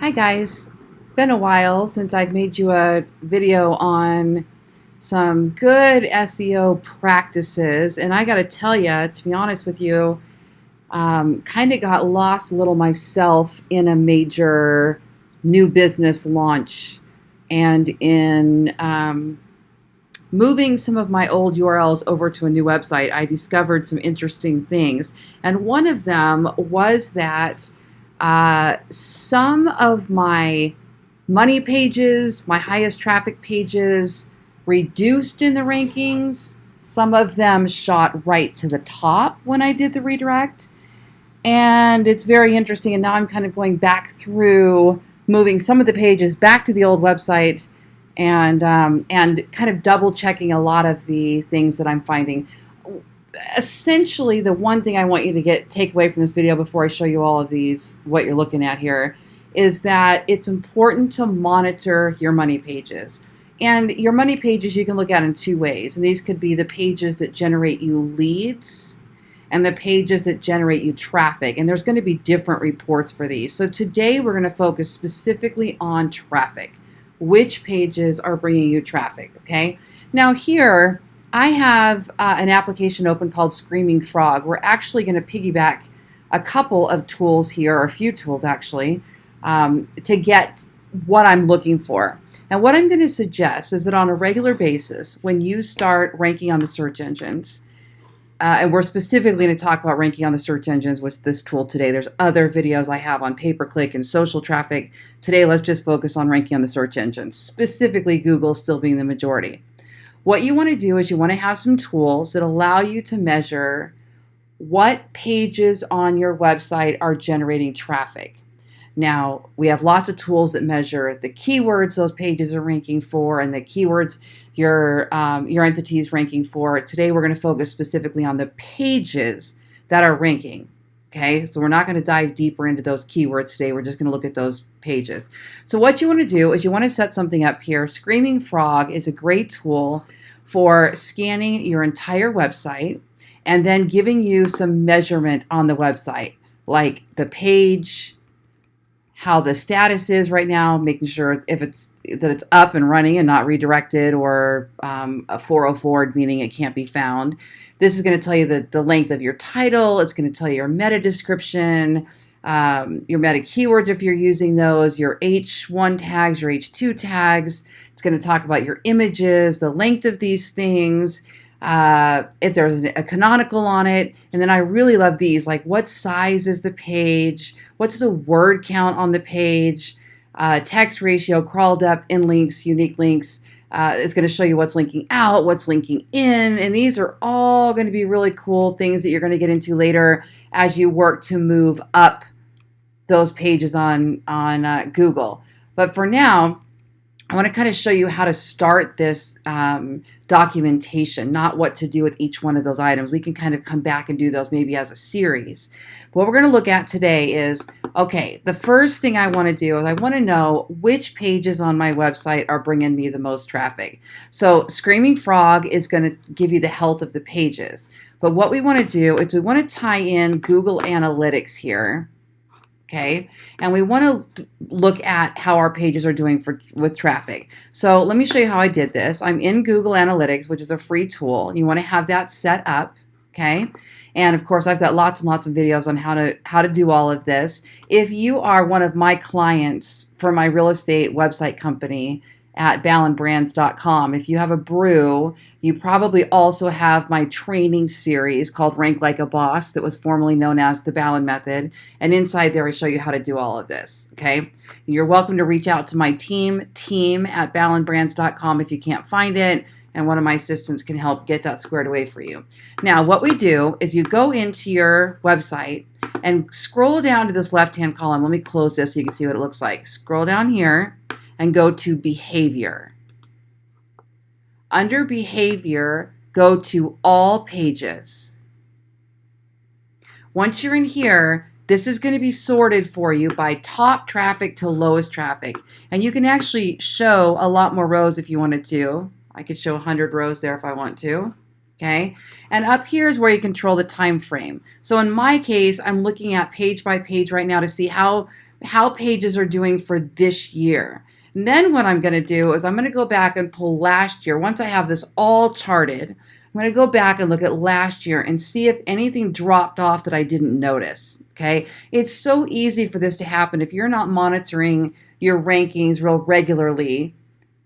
Hi guys, been a while since I've made you a video on some good SEO practices, and I gotta tell you, to be honest with you, kind of got lost a little myself in a major new business launch and in moving some of my old URLs over to a new website. I discovered some interesting things, and one of them was that some of my money pages, my highest traffic pages, reduced in the rankings. Some of them shot right to the top when I did the redirect. And it's very interesting. And now I'm kind of going back through, moving some of the pages back to the old website and kind of double checking a lot of the things that I'm finding. Essentially, the one thing I want you to take away from this video before I show you all of these, what you're looking at here, is that it's important to monitor your money pages. And your money pages you can look at in two ways. And these could be the pages that generate you leads and the pages that generate you traffic. And there's going to be different reports for these. So today we're going to focus specifically on traffic. Which pages are bringing you traffic, okay? Now here, I have an application open called Screaming Frog. We're actually going to piggyback a couple of tools here, or a few tools actually, to get what I'm looking for. Now what I'm going to suggest is that on a regular basis, when you start ranking on the search engines, and we're specifically going to talk about ranking on the search engines with this tool today. There's other videos I have on pay-per-click and social traffic. Today, let's just focus on ranking on the search engines, specifically Google still being the majority. What you want to do is you want to have some tools that allow you to measure what pages on your website are generating traffic. Now, we have lots of tools that measure the keywords those pages are ranking for and the keywords your entity is ranking for. Today, we're going to focus specifically on the pages that are ranking. Okay, so we're not going to dive deeper into those keywords today. We're just going to look at those pages. So what you want to do is you want to set something up here. Screaming Frog is a great tool for scanning your entire website and then giving you some measurement on the website, like the page, how the status is right now, making sure if it's up and running and not redirected or a 404, meaning it can't be found. This is going to tell you the length of your title. It's going to tell you your meta description, your meta keywords if you're using those, your H1 tags, your H2 tags. It's going to talk about your images, the length of these things, if there's a canonical on it. And then I really love these, like what size is the page, what's the word count on the page, text ratio, crawl depth, in links, unique links. It's going to show you what's linking out, what's linking in, and these are all going to be really cool things that you're going to get into later as you work to move up those pages on Google. But for now, I want to kind of show you how to start this documentation, not what to do with each one of those items. We can kind of come back and do those maybe as a series. But what we're going to look at today is, okay, the first thing I want to do is I want to know which pages on my website are bringing me the most traffic. So Screaming Frog is going to give you the health of the pages. But what we want to do is we want to tie in Google Analytics here. Okay, and we want to look at how our pages are doing with traffic. So let me show you how I did this. I'm in Google Analytics, which is a free tool. You want to have that set up, okay? And of course, I've got lots and lots of videos on how to do all of this. If you are one of my clients for my real estate website company at ballenbrands.com, if you have a brew, you probably also have my training series called Rank Like a Boss that was formerly known as the Ballen Method. And inside there, I show you how to do all of this, okay? You're welcome to reach out to my team at ballenbrands.com if you can't find it, and one of my assistants can help get that squared away for you. Now, what we do is you go into your website and scroll down to this left-hand column. Let me close this so you can see what it looks like. Scroll down here and go to Behavior. Under Behavior, go to All Pages. Once you're in here, this is going to be sorted for you by top traffic to lowest traffic. And you can actually show a lot more rows if you wanted to. I could show 100 rows there if I want to. Okay, and up here is where you control the time frame. So in my case, I'm looking at page by page right now to see how how pages are doing for this year. And then what I'm going to do is I'm going to go back and pull last year. Once I have this all charted, I'm going to go back and look at last year and see if anything dropped off that I didn't notice. Okay. It's so easy for this to happen if you're not monitoring your rankings real regularly.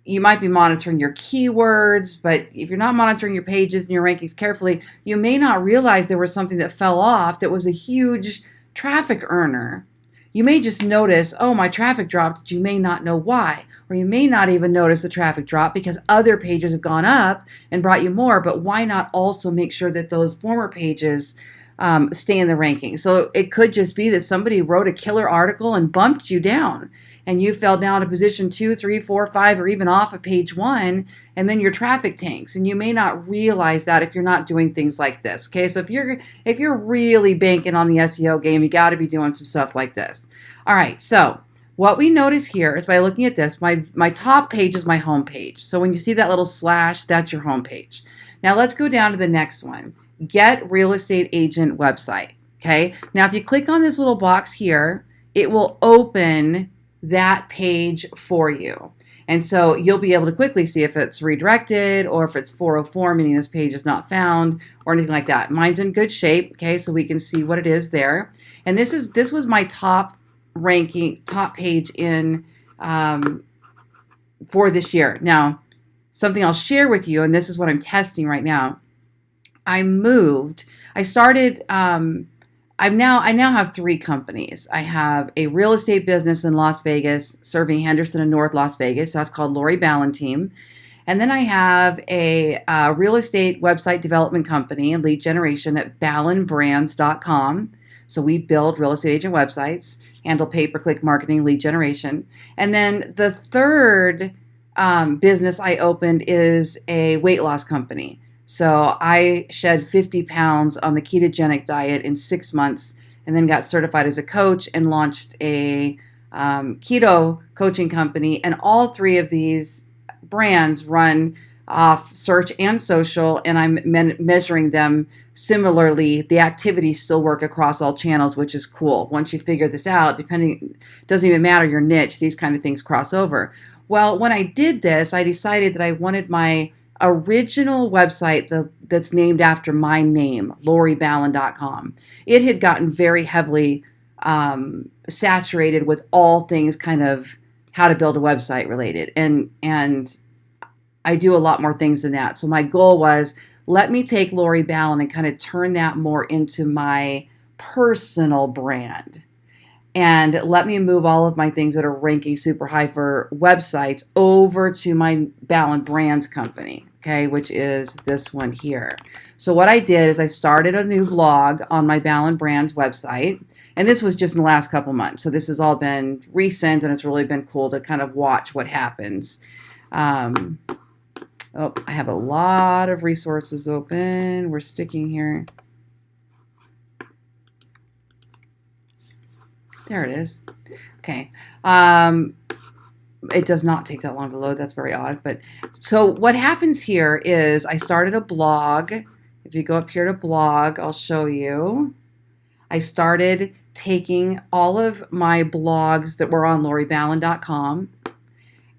You might be monitoring your keywords, but if you're not monitoring your pages and your rankings carefully, you may not realize there was something that fell off that was a huge traffic earner. You may just notice, oh, my traffic dropped, but you may not know why. Or you may not even notice the traffic drop because other pages have gone up and brought you more, but why not also make sure that those former pages stay in the ranking? So it could just be that somebody wrote a killer article and bumped you down, and you fell down to position 2, 3, 4, 5, or even off of page 1, and then your traffic tanks. And you may not realize that if you're not doing things like this. Okay, so if you're really banking on the SEO game, you got to be doing some stuff like this. All right, so what we notice here is by looking at this, my top page is my home page. So when you see that little slash, that's your home page. Now let's go down to the next one. Get real estate agent website. Okay, now if you click on this little box here, it will open that page for you. And so you'll be able to quickly see if it's redirected or if it's 404, meaning this page is not found or anything like that. Mine's in good shape, okay, so we can see what it is there. And this was my top page in for this year. Now, something I'll share with you, and this is what I'm testing right now. I started I now have 3 companies. I have a real estate business in Las Vegas serving Henderson and North Las Vegas. That's called Lori Ballen Team. And then I have a real estate website development company and lead generation at ballenbrands.com. So we build real estate agent websites, handle pay-per-click marketing, lead generation. And then the third business I opened is a weight loss company. So I shed 50 pounds on the ketogenic diet in 6 months and then got certified as a coach and launched a keto coaching company. And all 3 of these brands run off search and social, and I'm measuring them similarly. The activities still work across all channels, which is cool. Once you figure this out, doesn't even matter your niche, these kind of things cross over. Well, when I did this, I decided that I wanted my original website that's named after my name, loriballen.com. It had gotten very heavily saturated with all things kind of how to build a website related. And I do a lot more things than that. So my goal was, let me take Lori Ballen and kind of turn that more into my personal brand. And let me move all of my things that are ranking super high for websites over to my Ballen Brands company, okay, which is this one here. So what I did is I started a new blog on my Ballen Brands website, and this was just in the last couple months. So this has all been recent, and it's really been cool to kind of watch what happens. Oh, I have a lot of resources open. We're sticking here. There it is. Okay. It does not take that long to load. That's very odd. But so what happens here is I started a blog. If you go up here to blog, I'll show you. I started taking all of my blogs that were on loriballen.com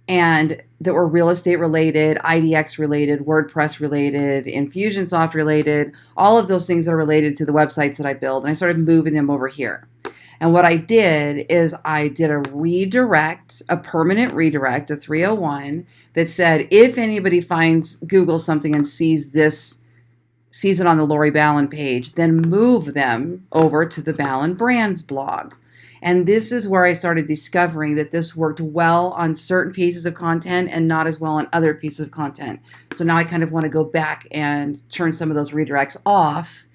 and that were real estate related, IDX related, WordPress related, Infusionsoft related, all of those things that are related to the websites that I build. And I started moving them over here. And what I did is I did a redirect, a permanent redirect, a 301, that said, if anybody finds Google something and sees it on the Lori Ballen page, then move them over to the Ballen Brands blog. And this is where I started discovering that this worked well on certain pieces of content and not as well on other pieces of content. So now I kind of want to go back and turn some of those redirects off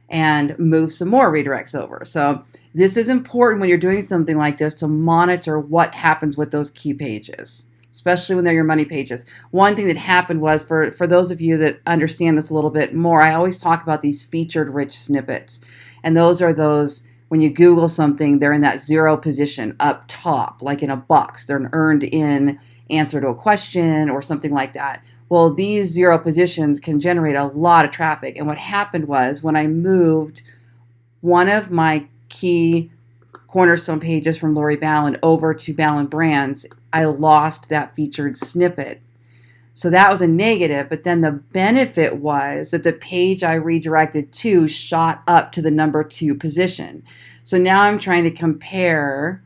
and move some more redirects over. So this is important when you're doing something like this, to monitor what happens with those key pages, especially when they're your money pages. One thing that happened was, for those of you that understand this a little bit more, I always talk about these featured rich snippets. And those are those, when you Google something, they're in that 0 position up top, like in a box. They're an earned in answer to a question or something like that. Well, these 0 positions can generate a lot of traffic. And what happened was, when I moved one of my key cornerstone pages from Lori Ballen over to Ballen Brands, I lost that featured snippet. So that was a negative, but then the benefit was that the page I redirected to shot up to the number 2 position. So now I'm trying to compare,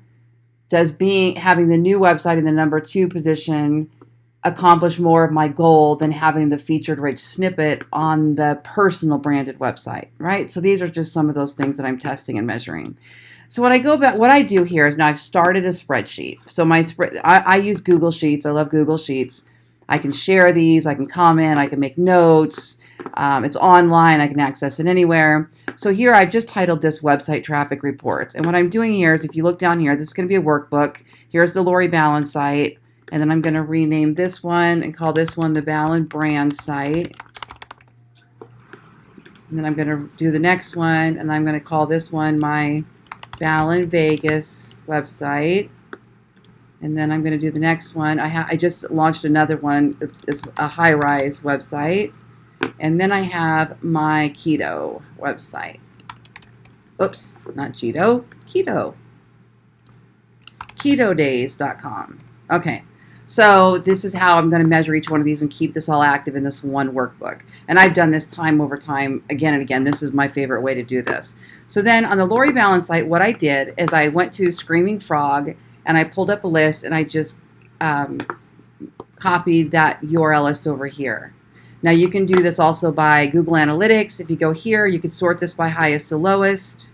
does having the new website in the number 2 position accomplish more of my goal than having the featured rich snippet on the personal branded website, right? So these are just some of those things that I'm testing and measuring. So when I go back, what I do here is now I've started a spreadsheet. So I use Google Sheets. I love Google Sheets. I can share these, I can comment, I can make notes. It's online, I can access it anywhere. So here I've just titled this website traffic reports. And what I'm doing here is, if you look down here, this is going to be a workbook. Here's the Lori Ballen site. And then I'm going to rename this one and call this one the Ballen Brand site. And then I'm going to do the next one, and I'm going to call this one my Ballen Vegas website. And then I'm going to do the next one. I just launched another one. It's a high-rise website. And then I have my keto website. Oops, not Cheeto, keto. KetoDays.com. Okay, so this is how I'm going to measure each one of these and keep this all active in this one workbook. And I've done this time over time, again and again. This is my favorite way to do this. So then on the Lori Ballen site, what I did is I went to Screaming Frog, and I pulled up a list, and I just copied that URL list over here. Now you can do this also by Google Analytics. If you go here, you could sort this by highest to lowest.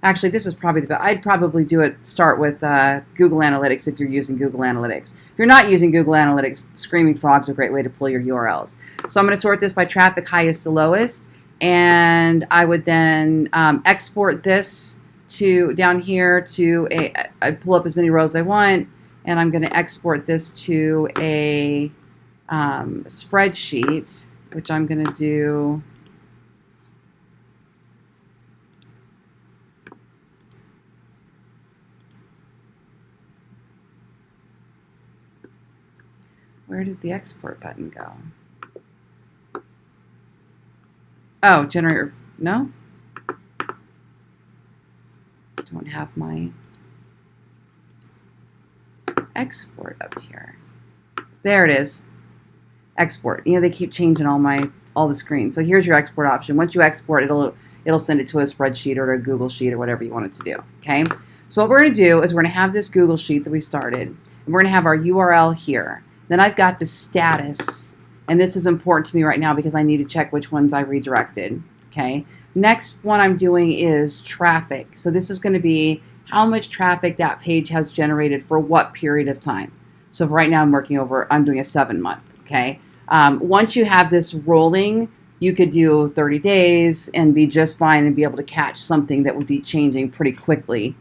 Actually, this is probably the best. I'd probably start with Google Analytics if you're using Google Analytics. If you're not using Google Analytics, Screaming Frog's a great way to pull your URLs. So I'm going to sort this by traffic highest to lowest, and I would then export this to down here to I pull up as many rows as I want, and I'm going to export this to a spreadsheet, which I'm going to do. Where did the export button go? Oh, generator. No? Don't have my export up here. There it is. Export. You know, they keep changing all the screens. So here's your export option. Once you export, it'll send it to a spreadsheet or a Google Sheet or whatever you want it to do. Okay? So what we're going to do is we're going to have this Google Sheet that we started, and we're going to have our URL here. Then I've got the status, and this is important to me right now because I need to check which ones I redirected. Okay? Next one I'm doing is traffic. So this is going to be how much traffic that page has generated for what period of time. So right now I'm doing a 7-month. Okay. Once you have this rolling, you could do 30 days and be just fine and be able to catch something that would be changing pretty quickly.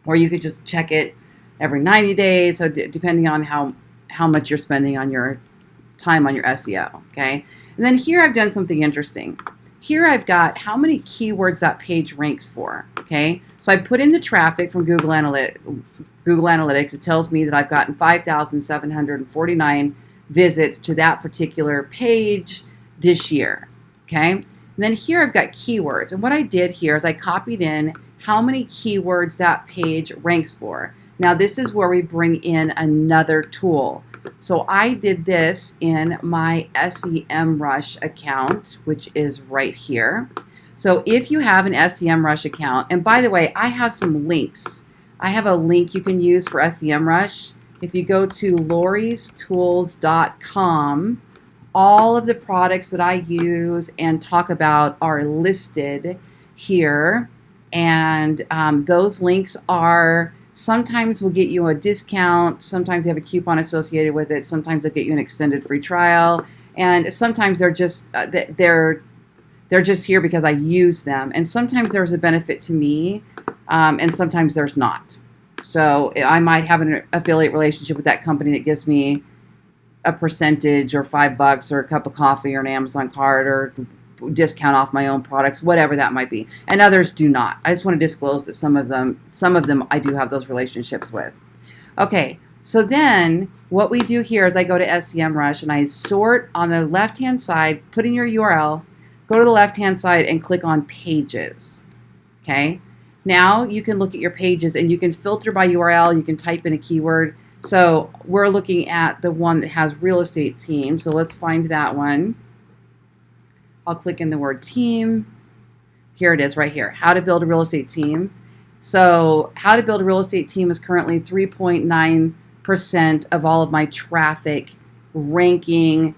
Or you could just check it every 90 days. So depending on how much you're spending on your time on your SEO. Okay. And then here I've done something interesting. Here I've got how many keywords that page ranks for. Okay. So I put in the traffic from Google Analytics. It tells me that I've gotten 5,749 visits to that particular page this year. Okay. And then here I've got keywords. And what I did here is I copied in how many keywords that page ranks for. Now this is where we bring in another tool. So I did this in my SEMrush account, which is right here. So if you have an SEMrush account, and by the way, I have some links. I have a link you can use for SEMrush. If you go to loristools.com, all of the products that I use and talk about are listed here. And those links are sometimes will get you a discount, sometimes they have a coupon associated with it, sometimes they'll get you an extended free trial, and sometimes they're just they're just here because I use them, and sometimes there's a benefit to me, and sometimes there's not. So I might have an affiliate relationship with that company that gives me a percentage or $5 or a cup of coffee or an Amazon card or discount off my own products, whatever that might be, and others do not. I just want to disclose that some of them I do have those relationships with. Okay, so then what we do here is I go to SEMrush and I sort on the left hand side, put in your URL, go to the left hand side and click on pages. Okay, Now you can look at your pages and you can filter by URL. You can type in a keyword. So we're looking at the one that has real estate team. So let's find that one. I'll click in the word team. Here it is right here. How to build a real estate team. So how to build a real estate team is currently 3.9% of all of my traffic ranking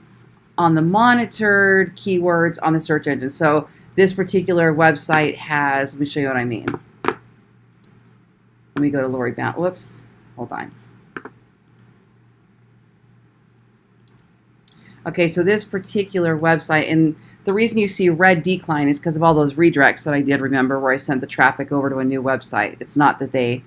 on the monitored keywords on the search engine. So this particular website has, let me show you what I mean. Let me go to Lori Ballen. Whoops, hold on. Okay, so this particular website, and the reason you see red decline is because of all those redirects that I did, remember, where I sent the traffic over to a new website. It's not that they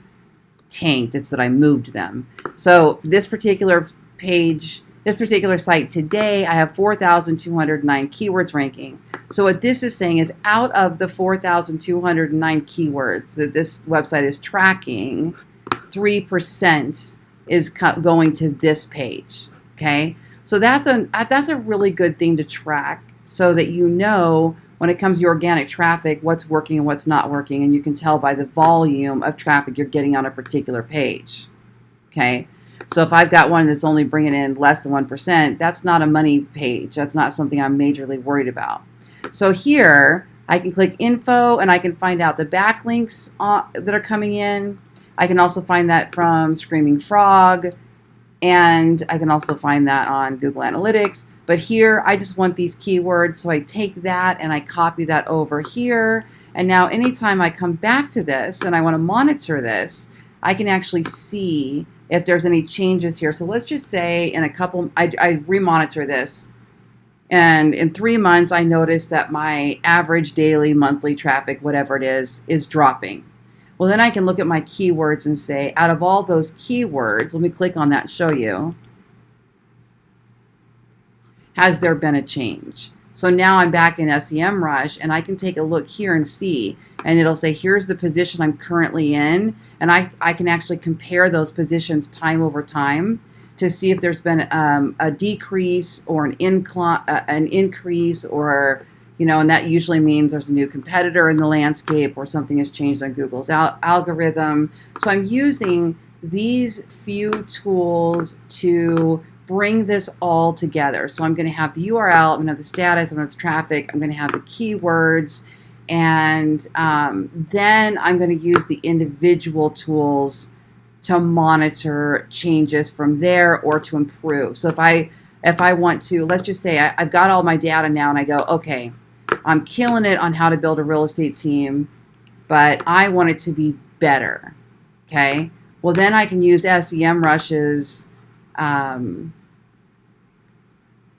tanked, it's that I moved them. So this particular page, this particular site today, I have 4,209 keywords ranking. So what this is saying is out of the 4,209 keywords that this website is tracking, 3% is going to this page, okay? So that's a really good thing to track so that you know when it comes to your organic traffic what's working and what's not working, and you can tell by the volume of traffic you're getting on a particular page, okay? So if I've got one that's only bringing in less than 1%, that's not a money page. That's not something I'm majorly worried about. So here, I can click info and I can find out the backlinks that are coming in. I can also find that from Screaming Frog, and I can also find that on Google Analytics. But here, I just want these keywords, so I take that and I copy that over here. And now anytime I come back to this and I want to monitor this, I can actually see if there's any changes here. So let's just say in a couple, I remonitor this. And in 3 months, I noticed that my average daily, monthly traffic, whatever it is dropping. Well, then I can look at my keywords and say, out of all those keywords, let me click on that and show you, has there been a change? So now I'm back in SEMrush and I can take a look here and see, and it'll say, here's the position I'm currently in, and I can actually compare those positions time over time to see if there's been a decrease or an increase, or, you know, and that usually means there's a new competitor in the landscape or something has changed on Google's algorithm. So I'm using these few tools to bring this all together. So I'm going to have the URL, I'm going to have the status, I'm going to have the traffic, I'm going to have the keywords, and then I'm going to use the individual tools to monitor changes from there or to improve. So if I want to, let's just say I've got all my data now and I go, okay, I'm killing it on how to build a real estate team, but I want it to be better, okay? Well, then I can use SEMrush's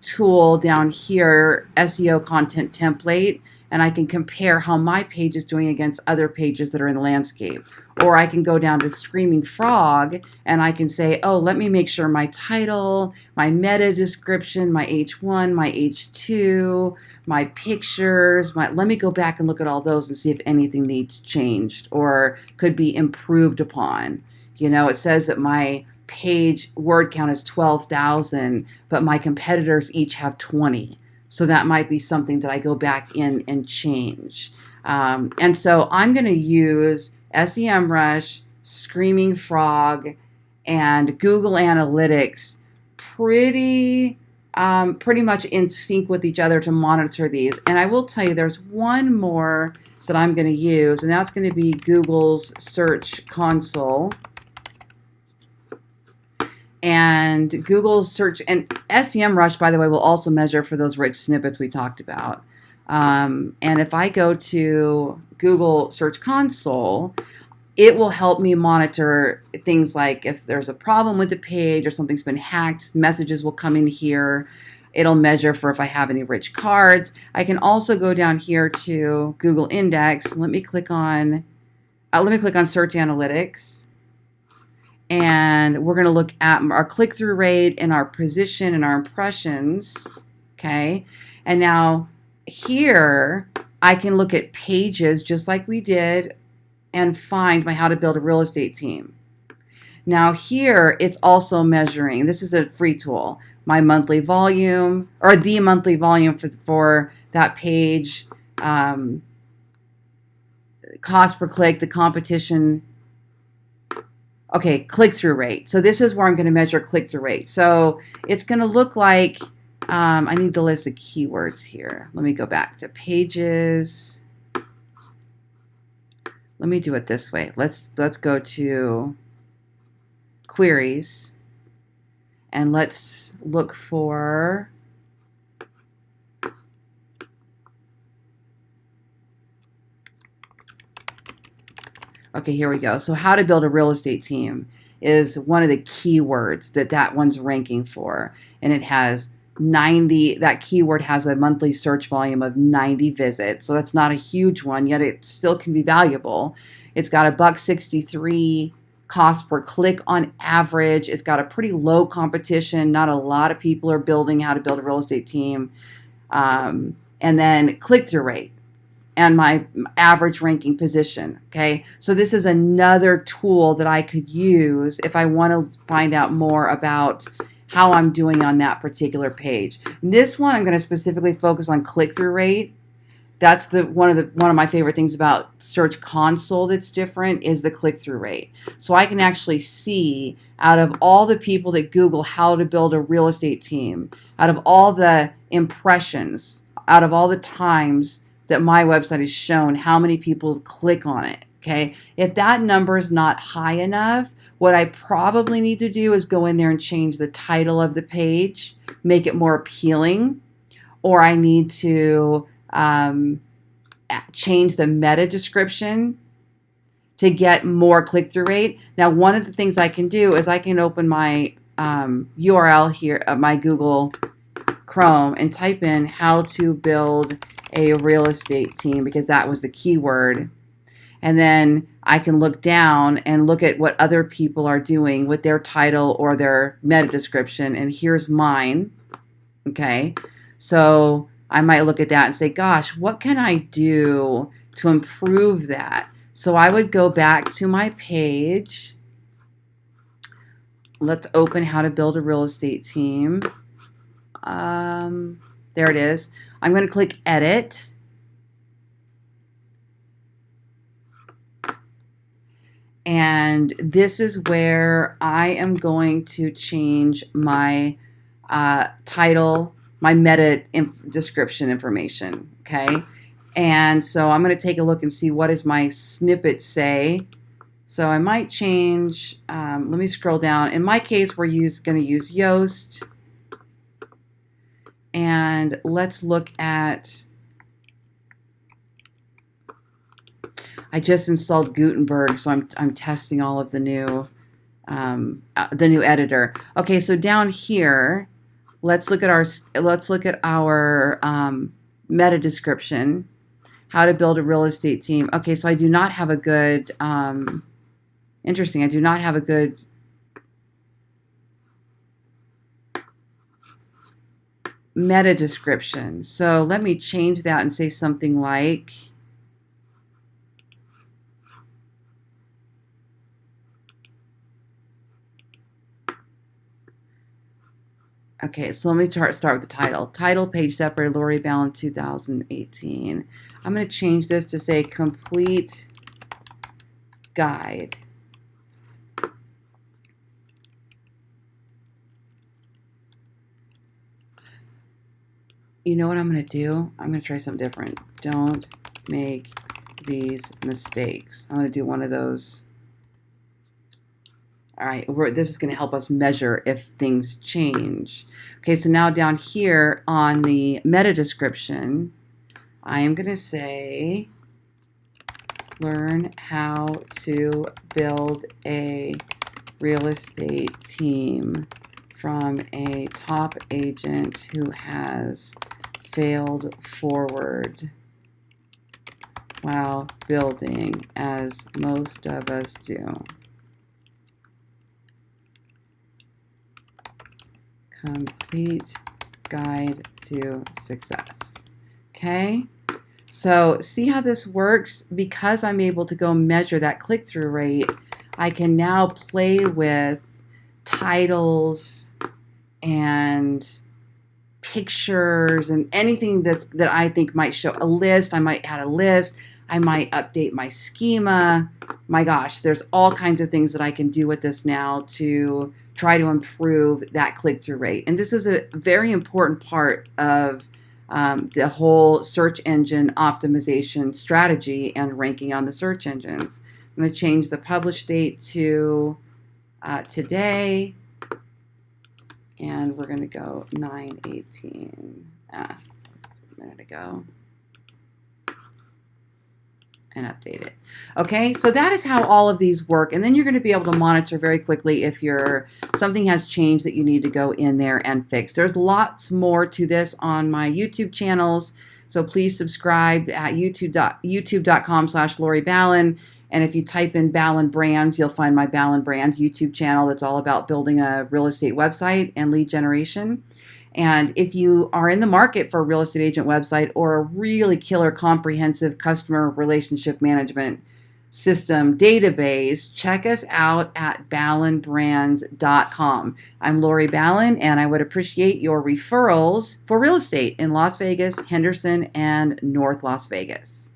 tool down here, SEO content template, and I can compare how my page is doing against other pages that are in the landscape. Or I can go down to Screaming Frog and I can say, oh, let me make sure my title, my meta description, my H1, my H2, my pictures, let me go back and look at all those and see if anything needs changed or could be improved upon. You know, it says that my page word count is 12,000, but my competitors each have 20. So that might be something that I go back in and change. And so I'm going to use SEMrush, Screaming Frog, and Google Analytics pretty much in sync with each other to monitor these. And I will tell you there's one more that I'm going to use, and that's going to be Google's Search Console. And Google Search, and SEMrush, by the way, will also measure for those rich snippets we talked about. And if I go to Google Search Console, it will help me monitor things like if there's a problem with the page or something's been hacked, messages will come in here. It'll measure for if I have any rich cards. I can also go down here to Google Index. Let me click on Search Analytics. And we're going to look at our click-through rate and our position and our impressions, okay? And now here, I can look at pages just like we did and find my How to Build a Real Estate Team. Now here, it's also measuring. This is a free tool. My monthly volume, or the monthly volume for that page, cost per click, the competition. Okay, click-through rate. So this is where I'm going to measure click-through rate. So it's going to look like, I need to list the keywords here. Let me go back to pages. Let me do it this way. Let's go to queries, and let's look for okay, here we go. So how to build a real estate team is one of the keywords that one's ranking for. And it has 90, that keyword has a monthly search volume of 90 visits. So that's not a huge one, yet it still can be valuable. It's got $1.63 cost per click on average. It's got a pretty low competition. Not a lot of people are building how to build a real estate team. And then click-through rate and my average ranking position. Okay, so this is another tool that I could use if I want to find out more about how I'm doing on that particular page. This one, I'm going to specifically focus on click-through rate. That's one of my favorite things about Search Console that's different is the click-through rate. So I can actually see out of all the people that Google how to build a real estate team, out of all the impressions, out of all the times that my website is shown, how many people click on it. Okay, if that number is not high enough, what I probably need to do is go in there and change the title of the page, make it more appealing, or I need to change the meta description to get more click-through rate. Now, one of the things I can do is I can open my URL here, my Google Chrome, and type in how to build a real estate team, because that was the keyword. And then I can look down and look at what other people are doing with their title or their meta description. And here's mine. Okay, so I might look at that and say, gosh, what can I do to improve that? So I would go back to my page. Let's open how to build a real estate team. There it is. I'm going to click edit. And this is where I am going to change my title, my meta description information. Okay. And so I'm going to take a look and see what does my snippet say. So I might change, let me scroll down. In my case, we're going to use Yoast. And let's look at, I just installed Gutenberg, so I'm testing all of the new editor. Okay, so down here, let's look at our meta description, how to build a real estate team. Okay, so I do not have a good, interesting, I do not have a good meta description. So let me change that and say something like, okay, so let me start with the title. Title, page separated, Lori Ballen 2018. I'm going to change this to say complete guide. You know what I'm going to do? I'm going to try something different. Don't make these mistakes. I'm going to do one of those. All right, this is going to help us measure if things change. Okay, so now down here on the meta description, I am going to say, learn how to build a real estate team from a top agent who has failed forward while building, as most of us do. Complete guide to success. Okay, so see how this works? Because I'm able to go measure that click-through rate, I can now play with titles and pictures and anything that I think might show a list. I might add a list. I might update my schema. My gosh, there's all kinds of things that I can do with this now to try to improve that click-through rate. And this is a very important part of the whole search engine optimization strategy and ranking on the search engines. I'm going to change the publish date to today, and we're going to go 9/18. A minute ago. And update it. Okay, so that is how all of these work, and then you're going to be able to monitor very quickly if something has changed that you need to go in there and fix. There's lots more to this on my YouTube channels, so please subscribe at youtube.com/Lori Ballen, and if you type in Ballen Brands, you'll find my Ballen Brands YouTube channel that's all about building a real estate website and lead generation. And if you are in the market for a real estate agent website or a really killer comprehensive customer relationship management system database, check us out at ballenbrands.com. I'm Lori Ballen, and I would appreciate your referrals for real estate in Las Vegas, Henderson, and North Las Vegas.